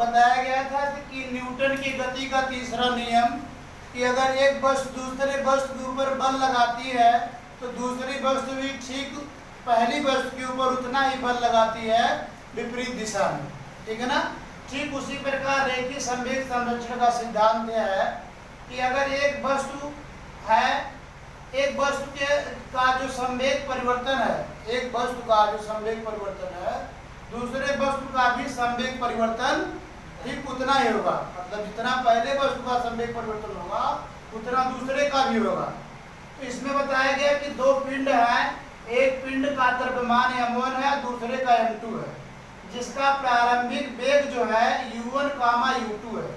बताया गया था कि न्यूटन की गति का तीसरा नियम कि अगर एक वस्तु दूसरे वस्तु के ऊपर बल लगाती है तो दूसरी वस्तु भी ठीक पहली वस्तु के ऊपर उतना ही बल लगाती है विपरीत दिशा में। ठीक है ना। ठीक उसी प्रकार रेखीय संवेग संरक्षण का सिद्धांत यह है कि अगर एक वस्तु है, एक वस्तु के का जो संवेग परिवर्तन है, एक वस्तु का जो संवेग परिवर्तन है दूसरे वस्तु का भी संवेग परिवर्तन ठीक उतना ही होगा। मतलब जितना पहले वस्तु का संवेग परिवर्तन होगा उतना दूसरे का भी होगा। तो इसमें बताया गया कि दो पिंड हैं, एक पिंड का द्रव्यमान m1 है, दूसरे का m2 है, जिसका प्रारंभिक वेग जो है u1, u2 है,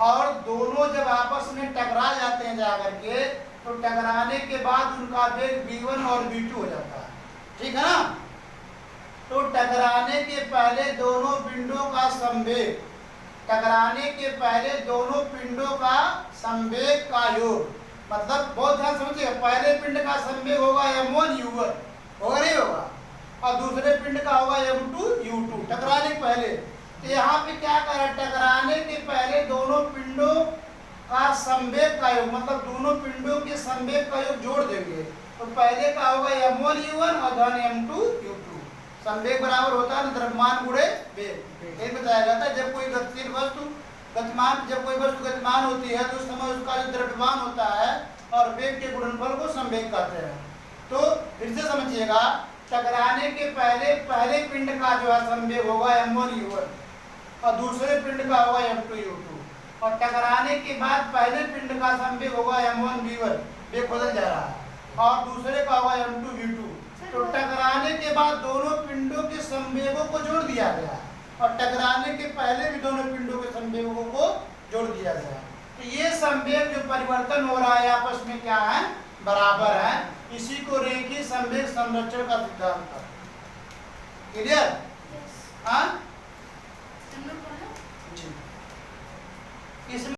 और दोनों जब आपस में टकरा जाते हैं जाकर के तो टकराने के बाद उनका वेग v1 और v2 हो जाता है। ठीक है ना। तो टकराने के पहले दोनों पिंडों का संवेग, टकराने के पहले दोनों पिंडों का संवेग का योग, मतलब बहुत ध्यान समझिए, पहले पिंड का संवेग होगा m1 u1, होगा नहीं होगा, और दूसरे पिंड का होगा m2 u2 टकराने के पहले। तो यहाँ पे क्या कर रहा है, टकराने के पहले दोनों पिंडों का संवेग का योग, मतलब दोनों पिंडों के संवेग का योग जोड़ देंगे तो पहले का होगा m1 u1 और धन m2 u2। संवेग बराबर होता है द्रव्यमान गुणे वेग। ये बताया जाता है जब कोई गतिशील वस्तु गतिमान, जब कोई वस्तु गतिमान होती है तो उस समय उसका जो द्रव्यमान होता है और वेग के गुणनफल को संवेग कहते हैं। तो फिर से समझिएगा, टकराने के पहले पिंड का जो है संवेग होगा m1 u1 और दूसरे पिंड का होगा m2 u2, और टकराने के बाद पहले पिंड का संवेग होगा m1 v1, वेग बदल जा रहा है, और दूसरे का होगा m2 v2। तो टकराने के बाद दोनों पिंडों के संवेगों को जोड़ दिया गया और टकराने के पहले भी दोनों पिंडों के संवेगों को जोड़ दिया गया। तो ये संवेग जो परिवर्तन हो रहा है आपस में क्या है, बराबर है। इसी को रेखीय संवेग संरक्षण का सिद्धांत है। क्लियर।